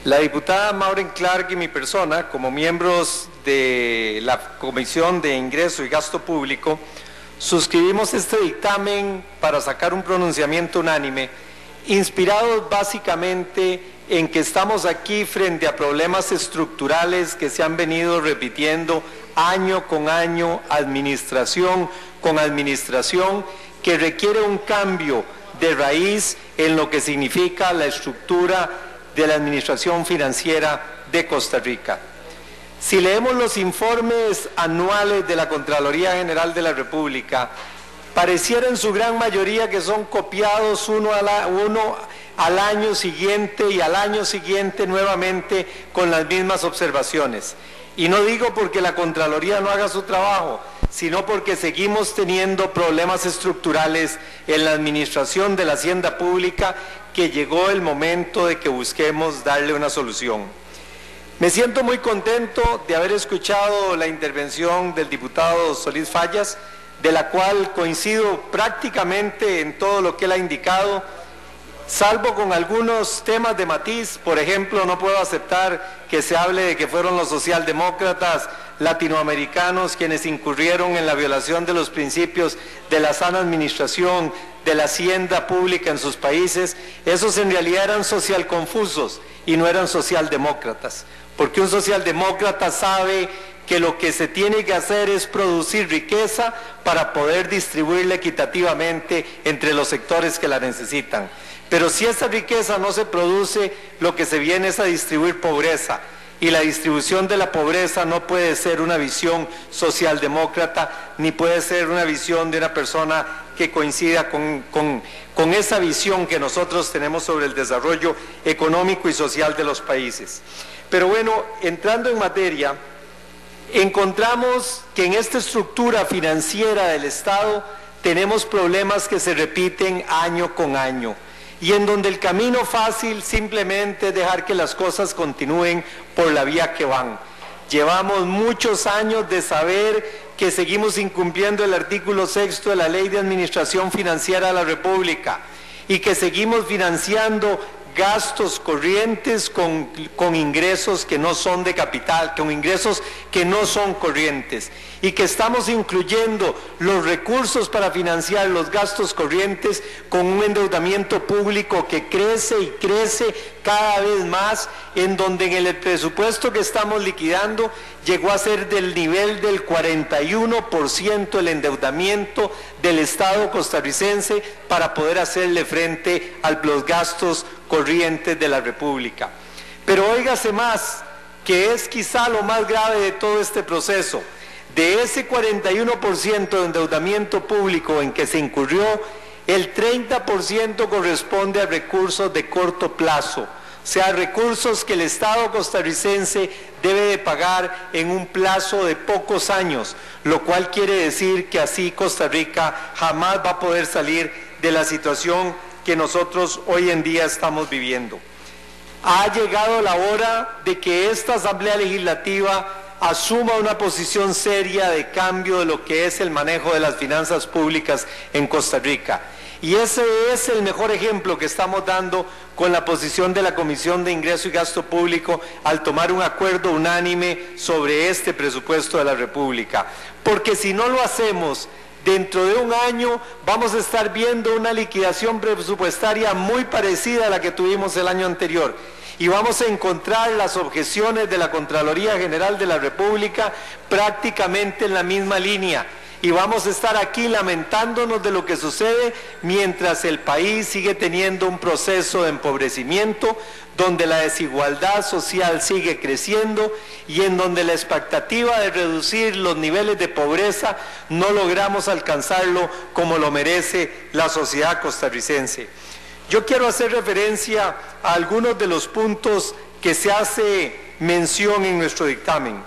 La diputada Maureen Clark y mi persona, como miembros de la Comisión de Ingreso y Gasto Público, suscribimos este dictamen para sacar un pronunciamiento unánime, inspirados básicamente en que estamos aquí frente a problemas estructurales que se han venido repitiendo año con año, administración con administración, que requiere un cambio de raíz en lo que significa la estructura de la administración financiera de Costa Rica. Si leemos los informes anuales de la Contraloría General de la República, pareciera en su gran mayoría que son copiados uno al año siguiente y al año siguiente nuevamente con las mismas observaciones. Y no digo porque la Contraloría no haga su trabajo, sino porque seguimos teniendo problemas estructurales en la administración de la hacienda pública, que llegó el momento de que busquemos darle una solución. Me siento muy contento de haber escuchado la intervención del diputado Solís Fallas, de la cual coincido prácticamente en todo lo que él ha indicado, salvo con algunos temas de matiz. Por ejemplo, no puedo aceptar que se hable de que fueron los socialdemócratas latinoamericanos quienes incurrieron en la violación de los principios de la sana administración de la hacienda pública en sus países. Esos en realidad eran socialconfusos y no eran socialdemócratas, porque un socialdemócrata sabe que lo que se tiene que hacer es producir riqueza para poder distribuirla equitativamente entre los sectores que la necesitan. Pero si esa riqueza no se produce, lo que se viene es a distribuir pobreza. Y la distribución de la pobreza no puede ser una visión socialdemócrata, ni puede ser una visión de una persona que coincida con esa visión que nosotros tenemos sobre el desarrollo económico y social de los países. Pero bueno, entrando en materia, encontramos que en esta estructura financiera del Estado tenemos problemas que se repiten año con año, y en donde el camino fácil simplemente es dejar que las cosas continúen por la vía que van. Llevamos muchos años de saber que seguimos incumpliendo el artículo 6 de la Ley de Administración Financiera de la República y que seguimos financiando gastos corrientes con ingresos que no son de capital, con ingresos que no son corrientes, y que estamos incluyendo los recursos para financiar los gastos corrientes con un endeudamiento público que crece y crece cada vez más, en donde en el presupuesto que estamos liquidando llegó a ser del nivel del 41% el endeudamiento del Estado costarricense para poder hacerle frente a los gastos corrientes de la República. Pero óigase más, que es quizá lo más grave de todo este proceso. De ese 41% de endeudamiento público en que se incurrió, el 30% corresponde a recursos de corto plazo, o sea, recursos que el Estado costarricense debe de pagar en un plazo de pocos años, lo cual quiere decir que así Costa Rica jamás va a poder salir de la situación que nosotros hoy en día estamos viviendo. Ha llegado la hora de que esta Asamblea Legislativa asuma una posición seria de cambio de lo que es el manejo de las finanzas públicas en Costa Rica. Y ese es el mejor ejemplo que estamos dando con la posición de la Comisión de Ingreso y Gasto Público al tomar un acuerdo unánime sobre este presupuesto de la República. Porque si no lo hacemos, dentro de un año vamos a estar viendo una liquidación presupuestaria muy parecida a la que tuvimos el año anterior. Y vamos a encontrar las objeciones de la Contraloría General de la República prácticamente en la misma línea. Y vamos a estar aquí lamentándonos de lo que sucede mientras el país sigue teniendo un proceso de empobrecimiento, donde la desigualdad social sigue creciendo y en donde la expectativa de reducir los niveles de pobreza no logramos alcanzarlo como lo merece la sociedad costarricense. Yo quiero hacer referencia a algunos de los puntos que se hace mención en nuestro dictamen.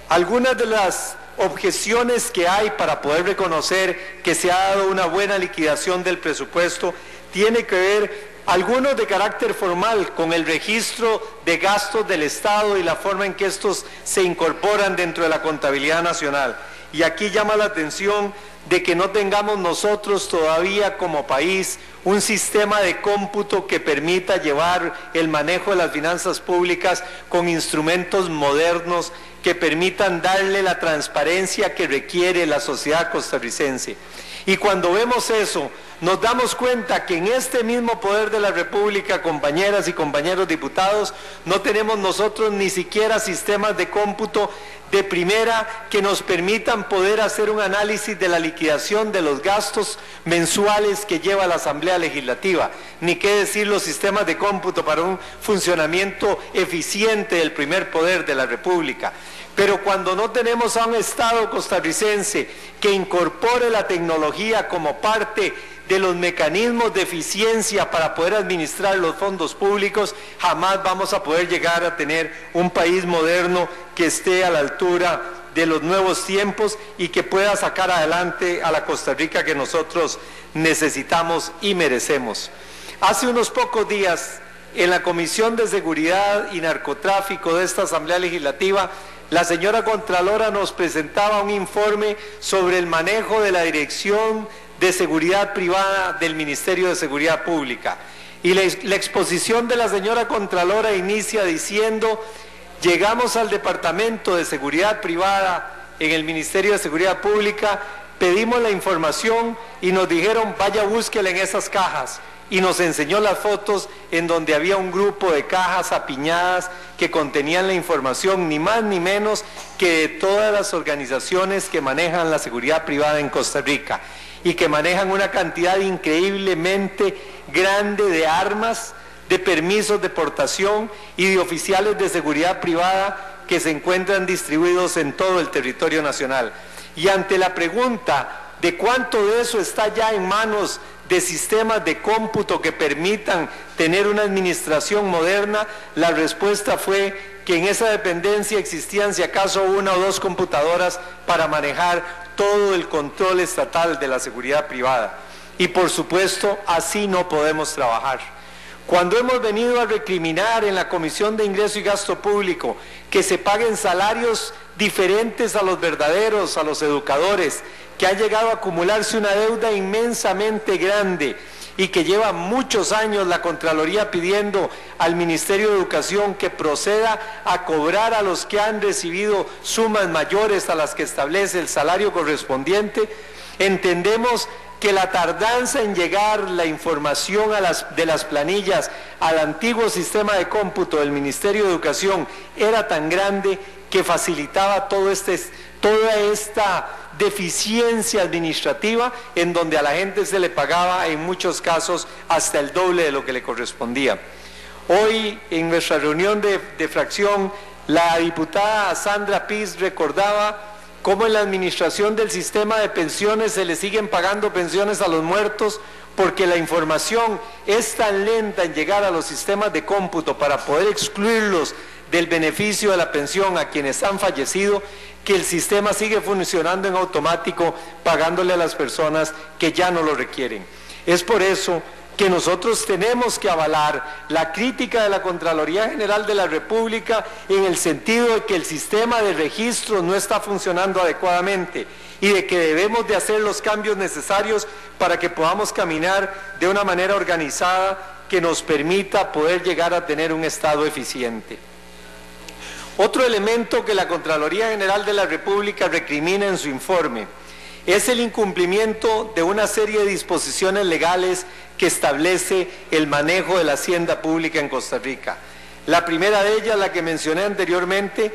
Algunas de las objeciones que hay para poder reconocer que se ha dado una buena liquidación del presupuesto tiene que ver, algunos de carácter formal, con el registro de gastos del Estado y la forma en que estos se incorporan dentro de la contabilidad nacional. Y aquí llama la atención de que no tengamos nosotros todavía como país un sistema de cómputo que permita llevar el manejo de las finanzas públicas con instrumentos modernos que permitan darle la transparencia que requiere la sociedad costarricense. Y cuando vemos eso, nos damos cuenta que en este mismo poder de la República, compañeras y compañeros diputados, no tenemos nosotros ni siquiera sistemas de cómputo de primera que nos permitan poder hacer un análisis de la liquidación de los gastos mensuales que lleva la Asamblea Legislativa, ni qué decir los sistemas de cómputo para un funcionamiento eficiente del primer poder de la República. Pero cuando no tenemos a un Estado costarricense que incorpore la tecnología como parte de los mecanismos de eficiencia para poder administrar los fondos públicos, jamás vamos a poder llegar a tener un país moderno que esté a la altura de los nuevos tiempos y que pueda sacar adelante a la Costa Rica que nosotros necesitamos y merecemos. Hace unos pocos días, en la Comisión de Seguridad y Narcotráfico de esta Asamblea Legislativa, la señora Contralora nos presentaba un informe sobre el manejo de la Dirección de Seguridad Privada del Ministerio de Seguridad Pública. Y la exposición de la señora Contralora inicia diciendo: llegamos al Departamento de Seguridad Privada en el Ministerio de Seguridad Pública, pedimos la información y nos dijeron vaya búsquela en esas cajas. Y nos enseñó las fotos en donde había un grupo de cajas apiñadas que contenían la información ni más ni menos que de todas las organizaciones que manejan la seguridad privada en Costa Rica y que manejan una cantidad increíblemente grande de armas, de permisos de portación y de oficiales de seguridad privada que se encuentran distribuidos en todo el territorio nacional. Y ante la pregunta de cuánto de eso está ya en manos de sistemas de cómputo que permitan tener una administración moderna, la respuesta fue que en esa dependencia existían si acaso una o dos computadoras para manejar todo el control estatal de la seguridad privada. Y por supuesto, así no podemos trabajar. Cuando hemos venido a recriminar en la Comisión de Ingreso y Gasto Público que se paguen salarios diferentes a los verdaderos, a los educadores, que ha llegado a acumularse una deuda inmensamente grande y que lleva muchos años la Contraloría pidiendo al Ministerio de Educación que proceda a cobrar a los que han recibido sumas mayores a las que establece el salario correspondiente, entendemos que la tardanza en llegar la información de las planillas al antiguo sistema de cómputo del Ministerio de Educación era tan grande que facilitaba toda esta deficiencia administrativa en donde a la gente se le pagaba en muchos casos hasta el doble de lo que le correspondía. Hoy en nuestra reunión de fracción, la diputada Sandra Piz recordaba cómo en la administración del sistema de pensiones se le siguen pagando pensiones a los muertos porque la información es tan lenta en llegar a los sistemas de cómputo para poder excluirlos del beneficio de la pensión a quienes han fallecido, que el sistema sigue funcionando en automático pagándole a las personas que ya no lo requieren. Es por eso que nosotros tenemos que avalar la crítica de la Contraloría General de la República en el sentido de que el sistema de registro no está funcionando adecuadamente y de que debemos de hacer los cambios necesarios para que podamos caminar de una manera organizada que nos permita poder llegar a tener un Estado eficiente. Otro elemento que la Contraloría General de la República recrimina en su informe es el incumplimiento de una serie de disposiciones legales que establece el manejo de la hacienda pública en Costa Rica. La primera de ellas, la que mencioné anteriormente,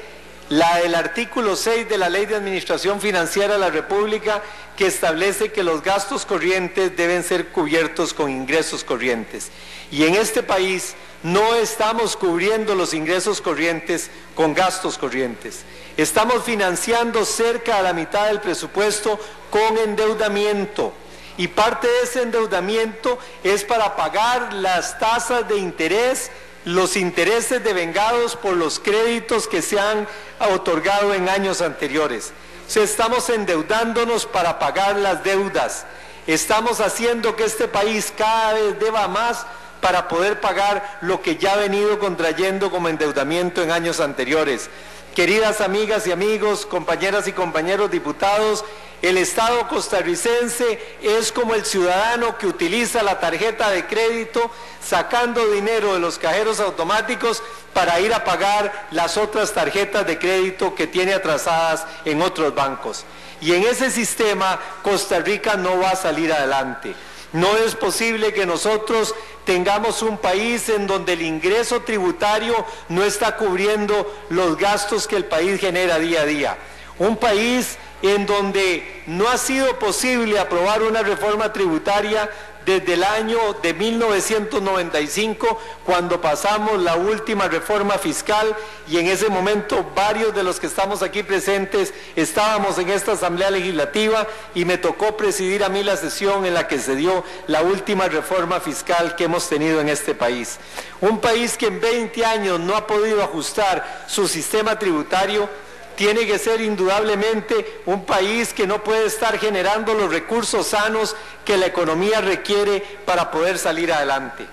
la del artículo 6 de la Ley de Administración Financiera de la República, que establece que los gastos corrientes deben ser cubiertos con ingresos corrientes. Y en este país no estamos cubriendo los ingresos corrientes con gastos corrientes. Estamos financiando cerca de la mitad del presupuesto con endeudamiento. Y parte de ese endeudamiento es para pagar las tasas de interés, los intereses devengados por los créditos que se han otorgado en años anteriores. O sea, estamos endeudándonos para pagar las deudas. Estamos haciendo que este país cada vez deba más para poder pagar lo que ya ha venido contrayendo como endeudamiento en años anteriores. Queridas amigas y amigos, compañeras y compañeros diputados, El Estado costarricense es como el ciudadano que utiliza la tarjeta de crédito sacando dinero de los cajeros automáticos para ir a pagar las otras tarjetas de crédito que tiene atrasadas en otros bancos. Y en ese sistema Costa Rica no va a salir adelante. No es posible que nosotros tengamos un país en donde el ingreso tributario no está cubriendo los gastos que el país genera día a día. Un país en donde no ha sido posible aprobar una reforma tributaria desde el año de 1995, cuando pasamos la última reforma fiscal, y en ese momento varios de los que estamos aquí presentes estábamos en esta Asamblea Legislativa y me tocó presidir a mí la sesión en la que se dio la última reforma fiscal que hemos tenido en este país. Un país que en 20 años no ha podido ajustar su sistema tributario tiene que ser indudablemente un país que no puede estar generando los recursos sanos que la economía requiere para poder salir adelante.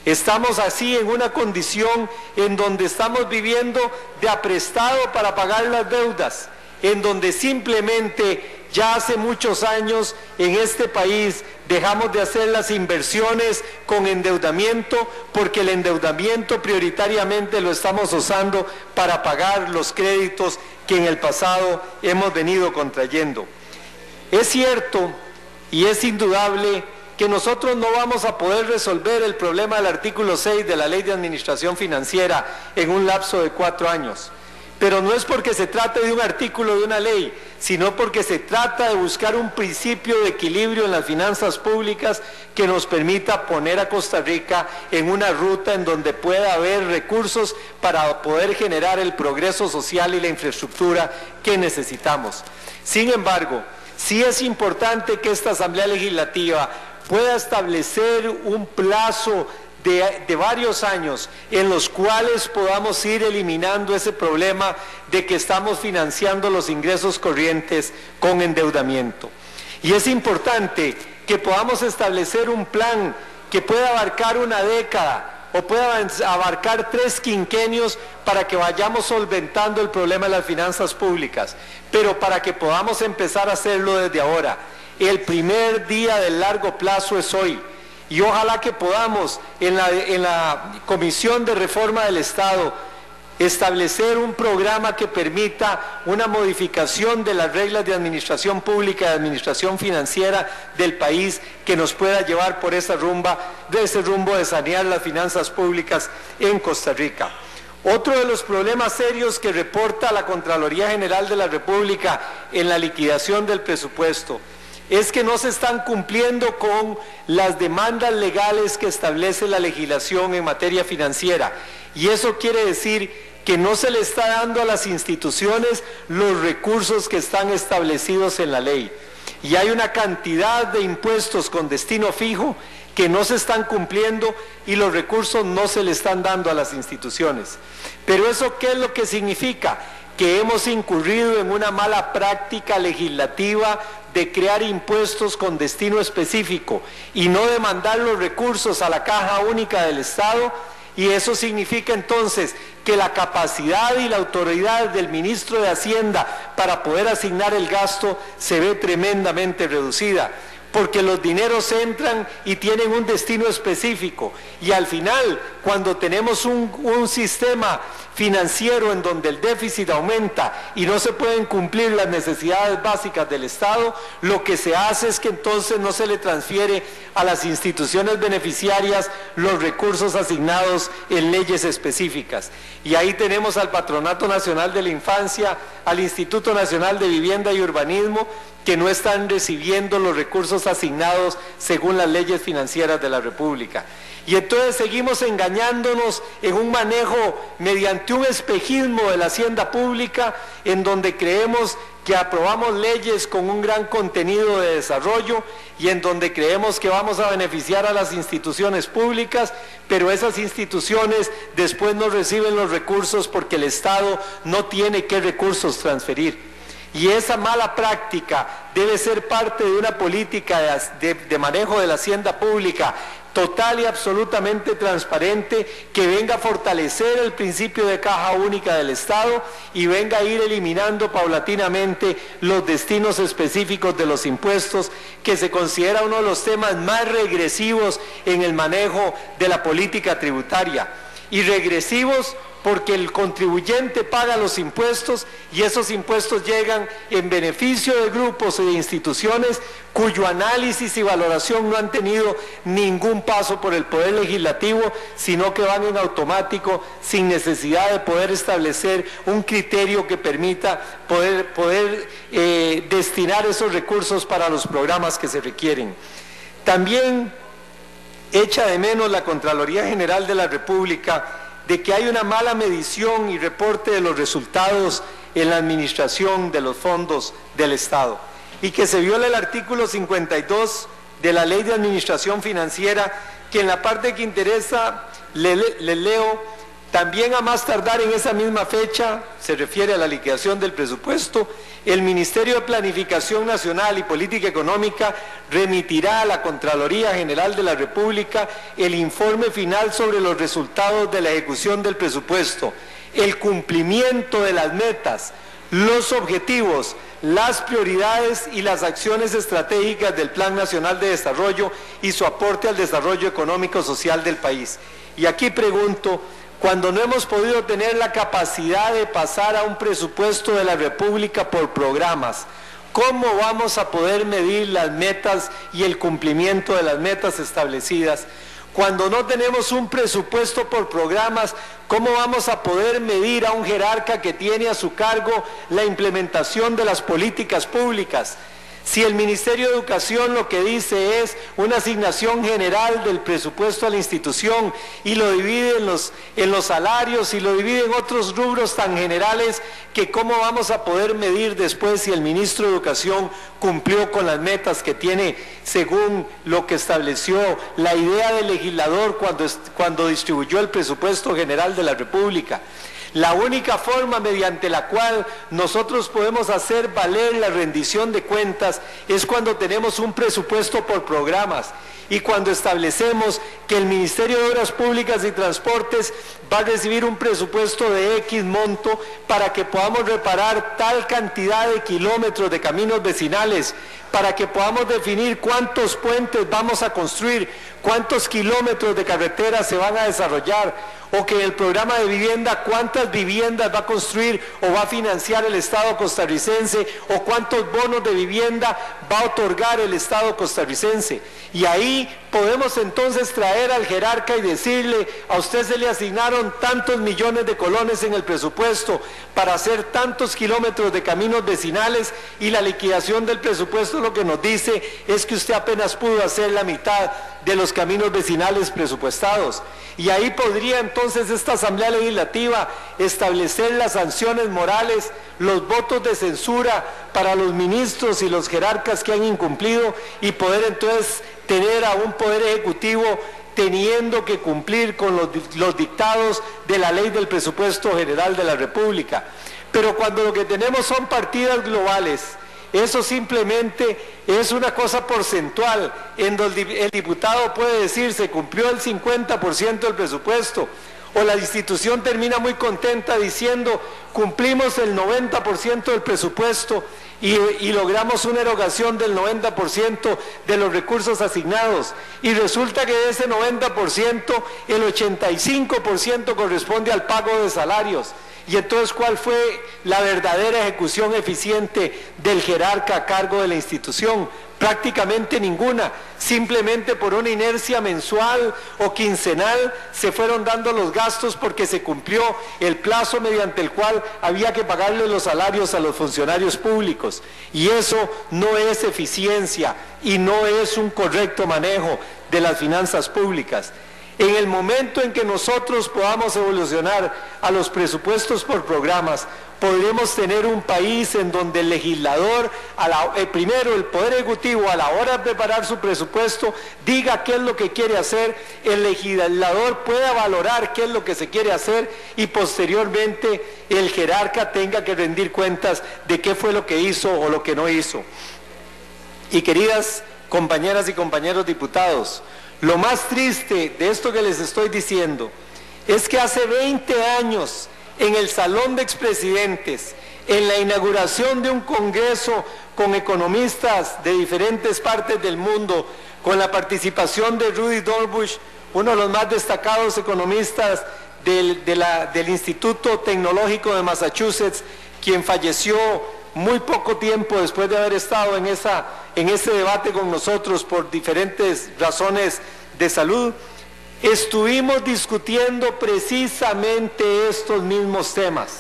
Estamos así en una condición en donde estamos viviendo de aprestado para pagar las deudas, en donde simplemente ya hace muchos años en este país dejamos de hacer las inversiones con endeudamiento, porque el endeudamiento prioritariamente lo estamos usando para pagar los créditos que en el pasado hemos venido contrayendo. Es cierto y es indudable que nosotros no vamos a poder resolver el problema del artículo 6 de la Ley de Administración Financiera en un lapso de 4 años. Pero no es porque se trate de un artículo de una ley, sino porque se trata de buscar un principio de equilibrio en las finanzas públicas que nos permita poner a Costa Rica en una ruta en donde pueda haber recursos para poder generar el progreso social y la infraestructura que necesitamos. Sin embargo, sí es importante que esta Asamblea Legislativa pueda establecer un plazo de varios años en los cuales podamos ir eliminando ese problema de que estamos financiando los ingresos corrientes con endeudamiento. Y es importante que podamos establecer un plan que pueda abarcar una década o pueda abarcar 3 quinquenios para que vayamos solventando el problema de las finanzas públicas, pero para que podamos empezar a hacerlo desde ahora. El primer día del largo plazo es hoy. Y ojalá que podamos en la Comisión de Reforma del Estado establecer un programa que permita una modificación de las reglas de administración pública y de administración financiera del país que nos pueda llevar por ese rumbo de sanear las finanzas públicas en Costa Rica. Otro de los problemas serios que reporta la Contraloría General de la República en la liquidación del presupuesto es que no se están cumpliendo con las demandas legales que establece la legislación en materia financiera. Y eso quiere decir que no se le está dando a las instituciones los recursos que están establecidos en la ley. Y hay una cantidad de impuestos con destino fijo que no se están cumpliendo y los recursos no se le están dando a las instituciones. Pero ¿eso qué es lo que significa? Que hemos incurrido en una mala práctica legislativa de crear impuestos con destino específico y no de mandar los recursos a la Caja Única del Estado, y eso significa entonces que la capacidad y la autoridad del ministro de Hacienda para poder asignar el gasto se ve tremendamente reducida, porque los dineros entran y tienen un destino específico, y al final, cuando tenemos un sistema financiero en donde el déficit aumenta y no se pueden cumplir las necesidades básicas del Estado, lo que se hace es que entonces no se le transfiere a las instituciones beneficiarias los recursos asignados en leyes específicas. Y ahí tenemos al Patronato Nacional de la Infancia, al Instituto Nacional de Vivienda y Urbanismo, que no están recibiendo los recursos asignados según las leyes financieras de la República. Y entonces seguimos engañándonos en un manejo mediante un espejismo de la hacienda pública, en donde creemos que aprobamos leyes con un gran contenido de desarrollo y en donde creemos que vamos a beneficiar a las instituciones públicas, pero esas instituciones después no reciben los recursos porque el Estado no tiene qué recursos transferir. Y esa mala práctica debe ser parte de una política de manejo de la hacienda pública total y absolutamente transparente, que venga a fortalecer el principio de caja única del Estado y venga a ir eliminando paulatinamente los destinos específicos de los impuestos, que se considera uno de los temas más regresivos en el manejo de la política tributaria. Y regresivos porque el contribuyente paga los impuestos y esos impuestos llegan en beneficio de grupos y de instituciones cuyo análisis y valoración no han tenido ningún paso por el Poder Legislativo, sino que van en automático sin necesidad de poder establecer un criterio que permita poder destinar esos recursos para los programas que se requieren. También echa de menos la Contraloría General de la República de que hay una mala medición y reporte de los resultados en la administración de los fondos del Estado y que se viola el artículo 52 de la Ley de Administración Financiera, que en la parte que interesa le leo: también a más tardar en esa misma fecha, se refiere a la liquidación del presupuesto, el Ministerio de Planificación Nacional y Política Económica remitirá a la Contraloría General de la República el informe final sobre los resultados de la ejecución del presupuesto, el cumplimiento de las metas, los objetivos, las prioridades y las acciones estratégicas del Plan Nacional de Desarrollo y su aporte al desarrollo económico social del país. Y aquí pregunto, cuando no hemos podido tener la capacidad de pasar a un presupuesto de la República por programas, ¿cómo vamos a poder medir las metas y el cumplimiento de las metas establecidas? Cuando no tenemos un presupuesto por programas, ¿cómo vamos a poder medir a un jerarca que tiene a su cargo la implementación de las políticas públicas? Si el Ministerio de Educación lo que dice es una asignación general del presupuesto a la institución y lo divide en los salarios y lo divide en otros rubros tan generales, que cómo vamos a poder medir después si el ministro de Educación cumplió con las metas que tiene según lo que estableció la idea del legislador cuando distribuyó el presupuesto general de la República. La única forma mediante la cual nosotros podemos hacer valer la rendición de cuentas es cuando tenemos un presupuesto por programas y cuando establecemos que el Ministerio de Obras Públicas y Transportes va a recibir un presupuesto de X monto para que podamos reparar tal cantidad de kilómetros de caminos vecinales, para que podamos definir cuántos puentes vamos a construir, cuántos kilómetros de carreteras se van a desarrollar, o que el programa de vivienda, cuántas viviendas va a construir o va a financiar el Estado costarricense, o cuántos bonos de vivienda va a otorgar el Estado costarricense. Y ahí podemos entonces traer al jerarca y decirle: a usted se le asignaron tantos millones de colones en el presupuesto para hacer tantos kilómetros de caminos vecinales, y la liquidación del presupuesto lo que nos dice es que usted apenas pudo hacer la mitad de los caminos vecinales presupuestados. Y ahí podría entonces esta Asamblea Legislativa establecer las sanciones morales, los votos de censura para los ministros y los jerarcas que han incumplido, y poder entonces tener a un Poder Ejecutivo teniendo que cumplir con los dictados de la Ley del Presupuesto General de la República. Pero cuando lo que tenemos son partidas globales, eso simplemente es una cosa porcentual, en donde el diputado puede decir se cumplió el 50% del presupuesto, o la institución termina muy contenta diciendo cumplimos el 90% del presupuesto y logramos una erogación del 90% de los recursos asignados, y resulta que de ese 90% el 85% corresponde al pago de salarios. Y entonces, ¿cuál fue la verdadera ejecución eficiente del jerarca a cargo de la institución? Prácticamente ninguna. Simplemente por una inercia mensual o quincenal se fueron dando los gastos porque se cumplió el plazo mediante el cual había que pagarle los salarios a los funcionarios públicos. Y eso no es eficiencia y no es un correcto manejo de las finanzas públicas. En el momento en que nosotros podamos evolucionar a los presupuestos por programas, podremos tener un país en donde el legislador, primero el Poder Ejecutivo, a la hora de preparar su presupuesto, diga qué es lo que quiere hacer, el legislador pueda valorar qué es lo que se quiere hacer y posteriormente el jerarca tenga que rendir cuentas de qué fue lo que hizo o lo que no hizo. Y queridas compañeras y compañeros diputados, lo más triste de esto que les estoy diciendo es que hace 20 años, en el Salón de Expresidentes, en la inauguración de un congreso con economistas de diferentes partes del mundo, con la participación de Rudy Dorbush, uno de los más destacados economistas del Instituto Tecnológico de Massachusetts, quien falleció muy poco tiempo después de haber estado en ese debate con nosotros por diferentes razones de salud. Estuvimos discutiendo precisamente estos mismos temas.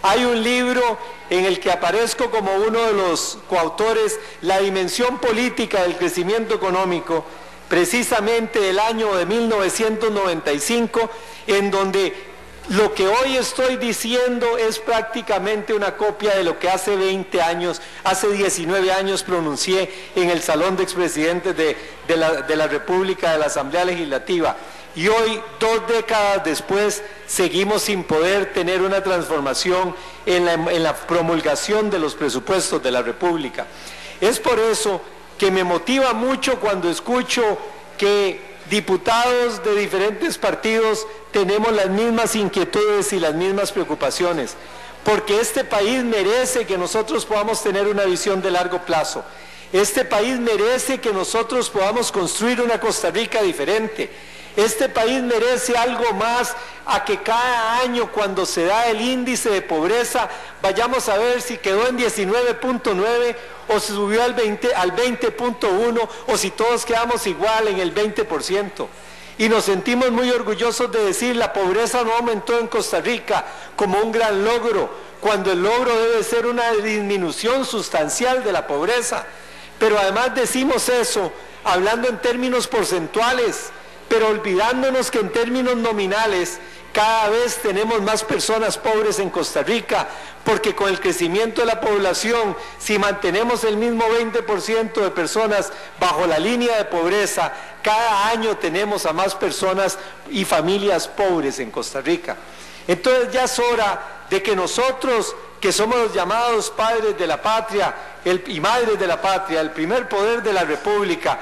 Hay un libro en el que aparezco como uno de los coautores, La dimensión política del crecimiento económico, precisamente del año de 1995, en donde lo que hoy estoy diciendo es prácticamente una copia de lo que hace 20 años, hace 19 años pronuncié en el Salón de Expresidentes de la República, de la Asamblea Legislativa. Y hoy, 2 décadas después, seguimos sin poder tener una transformación en la promulgación de los presupuestos de la República. Es por eso que me motiva mucho cuando escucho que diputados de diferentes partidos tenemos las mismas inquietudes y las mismas preocupaciones, porque este país merece que nosotros podamos tener una visión de largo plazo. Este país merece que nosotros podamos construir una Costa Rica diferente. Este país merece algo más a que cada año, cuando se da el índice de pobreza, vayamos a ver si quedó en 19.9 o si subió al 20.1 o si todos quedamos igual en el 20%. Y nos sentimos muy orgullosos de decir la pobreza no aumentó en Costa Rica como un gran logro, cuando el logro debe ser una disminución sustancial de la pobreza. Pero además decimos eso hablando en términos porcentuales, pero olvidándonos que en términos nominales cada vez tenemos más personas pobres en Costa Rica, porque con el crecimiento de la población, si mantenemos el mismo 20% de personas bajo la línea de pobreza, cada año tenemos a más personas y familias pobres en Costa Rica. Entonces ya es hora de que nosotros, que somos los llamados padres de la patria y madres de la patria, el primer poder de la República,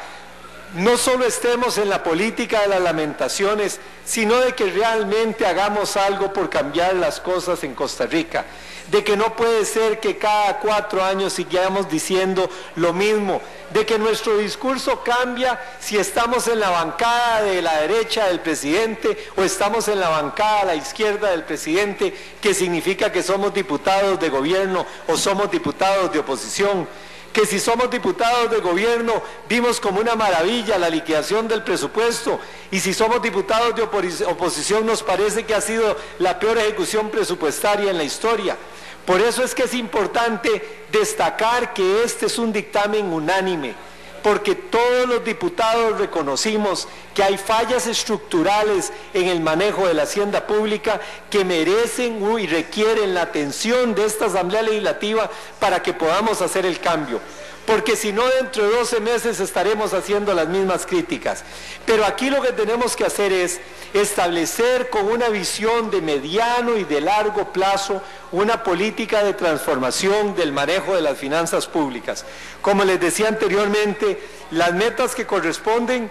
no solo estemos en la política de las lamentaciones, sino de que realmente hagamos algo por cambiar las cosas en Costa Rica. De que no puede ser que cada 4 años sigamos diciendo lo mismo, de que nuestro discurso cambia si estamos en la bancada de la derecha del presidente o estamos en la bancada a la izquierda del presidente, que significa que somos diputados de gobierno o somos diputados de oposición. Que si somos diputados de gobierno vimos como una maravilla la liquidación del presupuesto, y si somos diputados de oposición nos parece que ha sido la peor ejecución presupuestaria en la historia. Por eso es que es importante destacar que este es un dictamen unánime, porque todos los diputados reconocimos que hay fallas estructurales en el manejo de la hacienda pública que merecen y requieren la atención de esta Asamblea Legislativa para que podamos hacer el cambio. Porque si no, dentro de 12 meses estaremos haciendo las mismas críticas. Pero aquí lo que tenemos que hacer es establecer con una visión de mediano y de largo plazo una política de transformación del manejo de las finanzas públicas. Como les decía anteriormente, las metas que corresponden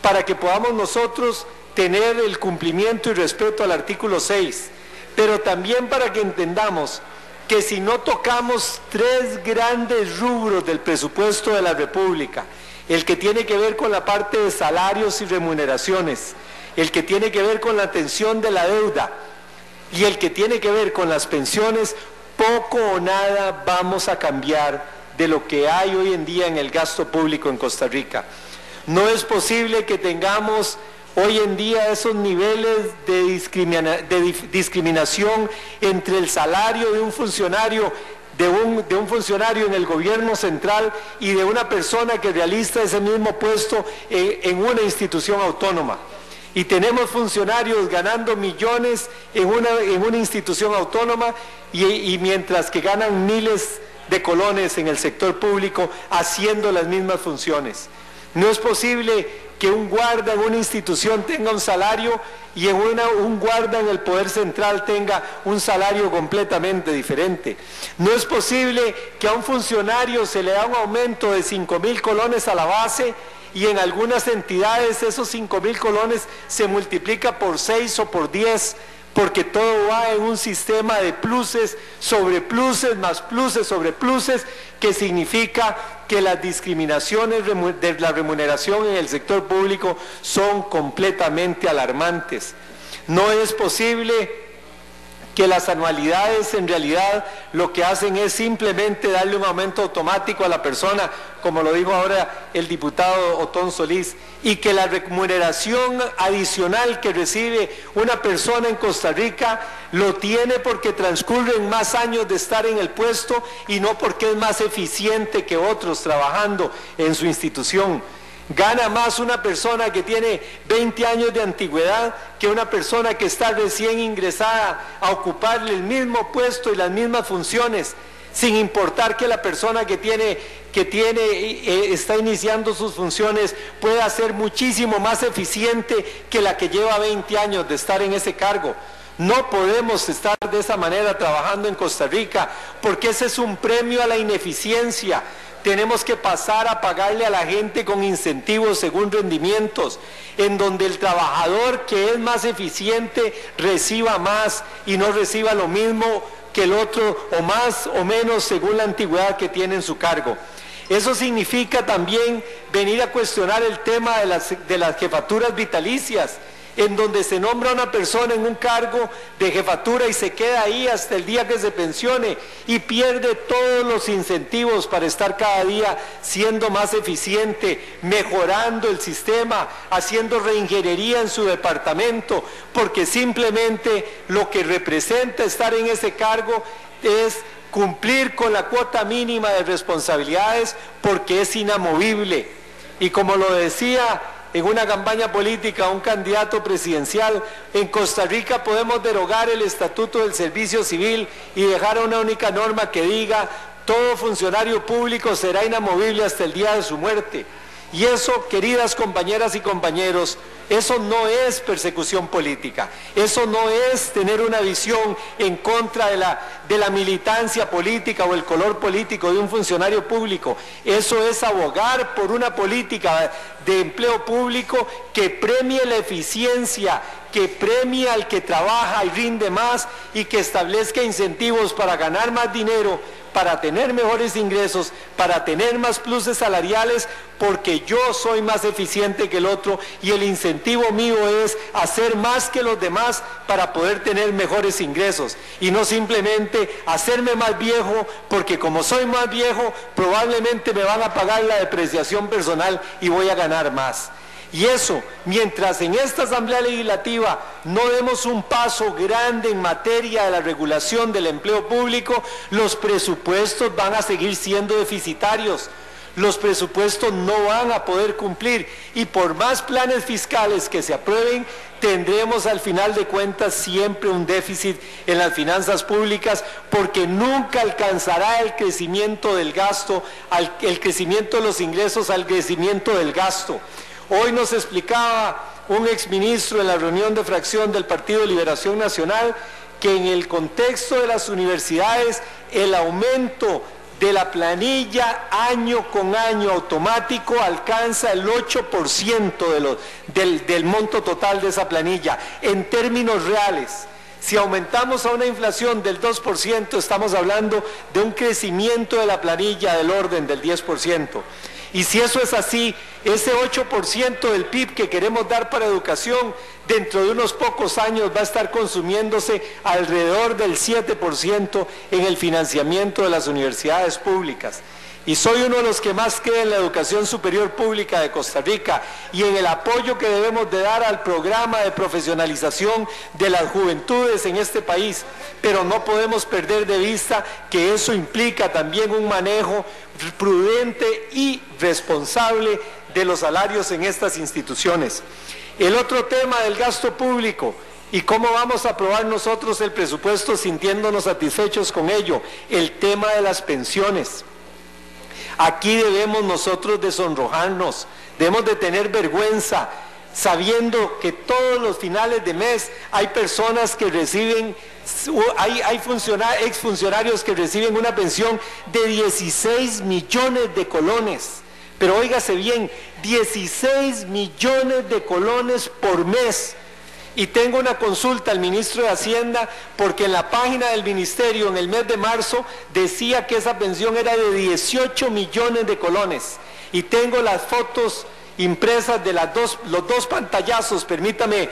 para que podamos nosotros tener el cumplimiento y respeto al artículo 6, pero también para que entendamos que si no tocamos 3 grandes rubros del presupuesto de la República, el que tiene que ver con la parte de salarios y remuneraciones, el que tiene que ver con la atención de la deuda y el que tiene que ver con las pensiones, poco o nada vamos a cambiar de lo que hay hoy en día en el gasto público en Costa Rica. No es posible que tengamos hoy en día esos niveles de discriminación entre el salario de un funcionario en el gobierno central y de una persona que realiza ese mismo puesto en una institución autónoma. y tenemos funcionarios ganando millones en una institución autónoma y mientras que ganan miles de colones en el sector público haciendo las mismas funciones. No es posible que un guarda en una institución tenga un salario y un guarda en el Poder Central tenga un salario completamente diferente. No es posible que a un funcionario se le da un aumento de 5.000 colones a la base y en algunas entidades esos 5.000 colones se multiplica por 6 o por 10, porque todo va en un sistema de pluses sobre pluses, más pluses sobre pluses, que significa que las discriminaciones de la remuneración en el sector público son completamente alarmantes. No es posible que las anualidades en realidad lo que hacen es simplemente darle un aumento automático a la persona, como lo dijo ahora el diputado Otón Solís, y que la remuneración adicional que recibe una persona en Costa Rica lo tiene porque transcurren más años de estar en el puesto y no porque es más eficiente que otros trabajando en su institución. Gana más una persona que tiene 20 años de antigüedad que una persona que está recién ingresada a ocuparle el mismo puesto y las mismas funciones, sin importar que la persona que está iniciando sus funciones pueda ser muchísimo más eficiente que la que lleva 20 años de estar en ese cargo. No podemos estar de esa manera trabajando en Costa Rica, porque ese es un premio a la ineficiencia. Tenemos que pasar a pagarle a la gente con incentivos según rendimientos, en donde el trabajador que es más eficiente reciba más y no reciba lo mismo que el otro, o más o menos según la antigüedad que tiene en su cargo. Eso significa también venir a cuestionar el tema de las jefaturas vitalicias, en donde se nombra a una persona en un cargo de jefatura y se queda ahí hasta el día que se pensione y pierde todos los incentivos para estar cada día siendo más eficiente, mejorando el sistema, haciendo reingeniería en su departamento, porque simplemente lo que representa estar en ese cargo es cumplir con la cuota mínima de responsabilidades, porque es inamovible. Y como lo decía en una campaña política un candidato presidencial, en Costa Rica podemos derogar el Estatuto del Servicio Civil y dejar una única norma que diga: todo funcionario público será inamovible hasta el día de su muerte. Y eso, queridas compañeras y compañeros, eso no es persecución política, eso no es tener una visión en contra de la militancia política o el color político de un funcionario público. Eso es abogar por una política de empleo público que premie la eficiencia, que premie al que trabaja y rinde más y que establezca incentivos para ganar más dinero, para tener mejores ingresos, para tener más pluses salariales, porque yo soy más eficiente que el otro y el incentivo mío es hacer más que los demás para poder tener mejores ingresos y no simplemente hacerme más viejo, porque como soy más viejo probablemente me van a pagar la depreciación personal y voy a ganar más. Y eso, mientras en esta Asamblea Legislativa no demos un paso grande en materia de la regulación del empleo público, los presupuestos van a seguir siendo deficitarios. Los presupuestos no van a poder cumplir y por más planes fiscales que se aprueben, tendremos al final de cuentas siempre un déficit en las finanzas públicas, porque nunca alcanzará el crecimiento del gasto, el crecimiento de los ingresos al crecimiento del gasto. Hoy nos explicaba un exministro en la reunión de fracción del Partido de Liberación Nacional que en el contexto de las universidades el aumento de la planilla año con año automático alcanza el 8% del monto total de esa planilla en términos reales. Si aumentamos a una inflación del 2%, estamos hablando de un crecimiento de la planilla del orden del 10%. Y si eso es así, ese 8% del PIB que queremos dar para educación, dentro de unos pocos años va a estar consumiéndose alrededor del 7% en el financiamiento de las universidades públicas. Y soy uno de los que más cree en la educación superior pública de Costa Rica y en el apoyo que debemos de dar al programa de profesionalización de las juventudes en este país. Pero no podemos perder de vista que eso implica también un manejo prudente y responsable de los salarios en estas instituciones. El otro tema del gasto público y cómo vamos a aprobar nosotros el presupuesto sintiéndonos satisfechos con ello, el tema de las pensiones. Aquí debemos nosotros de sonrojarnos, debemos de tener vergüenza, sabiendo que todos los finales de mes hay personas que reciben, hay exfuncionarios que reciben una pensión de 16 millones de colones. Pero óigase bien, 16 millones de colones por mes. Y tengo una consulta al ministro de Hacienda porque en la página del ministerio en el mes de marzo decía que esa pensión era de 18 millones de colones. Y tengo las fotos impresas de los dos pantallazos, permítame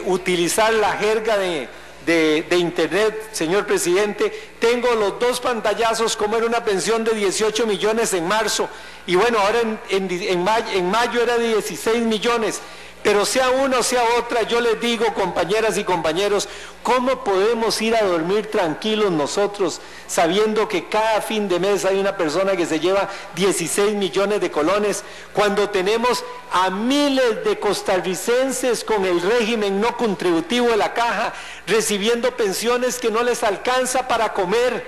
utilizar la jerga de internet, señor presidente. Tengo los dos pantallazos como era una pensión de 18 millones en marzo y bueno, ahora en mayo era de 16 millones. Pero sea una o sea otra, yo les digo, compañeras y compañeros, ¿cómo podemos ir a dormir tranquilos nosotros sabiendo que cada fin de mes hay una persona que se lleva 16 millones de colones cuando tenemos a miles de costarricenses con el régimen no contributivo de la caja recibiendo pensiones que no les alcanza para comer,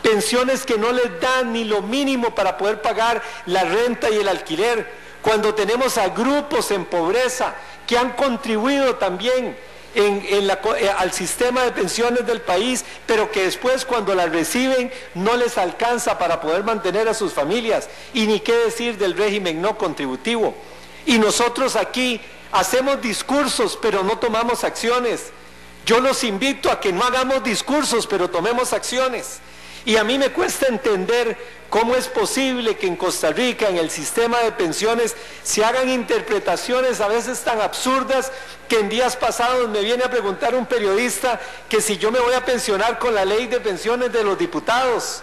pensiones que no les dan ni lo mínimo para poder pagar la renta y el alquiler? Cuando tenemos a grupos en pobreza que han contribuido también al sistema de pensiones del país, pero que después cuando las reciben no les alcanza para poder mantener a sus familias, y ni qué decir del régimen no contributivo. Y nosotros aquí hacemos discursos, pero no tomamos acciones. Yo los invito a que no hagamos discursos, pero tomemos acciones. Y a mí me cuesta entender cómo es posible que en Costa Rica, en el sistema de pensiones, se hagan interpretaciones a veces tan absurdas que en días pasados me viene a preguntar un periodista que si yo me voy a pensionar con la ley de pensiones de los diputados.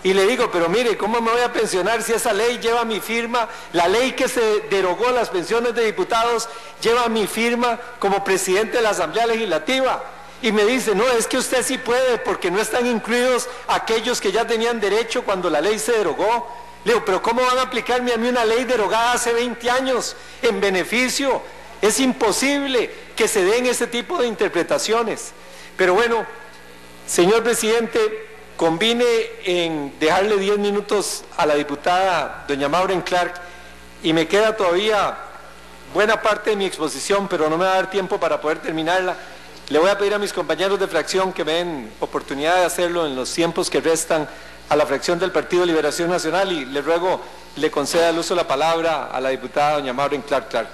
Y le digo, pero mire, ¿cómo me voy a pensionar si esa ley lleva mi firma? La ley que se derogó las pensiones de diputados lleva mi firma como presidente de la Asamblea Legislativa. Y me dice, no, es que usted sí puede porque no están incluidos aquellos que ya tenían derecho cuando la ley se derogó. Le digo, pero ¿cómo van a aplicarme a mí una ley derogada hace 20 años en beneficio? Es imposible que se den ese tipo de interpretaciones. Pero bueno, señor presidente, convine en dejarle 10 minutos a la diputada doña Maureen Clark y me queda todavía buena parte de mi exposición, pero no me va a dar tiempo para poder terminarla. Le voy a pedir a mis compañeros de fracción que me den oportunidad de hacerlo en los tiempos que restan a la fracción del Partido de Liberación Nacional y le ruego le conceda el uso de la palabra a la diputada doña Maureen Clark.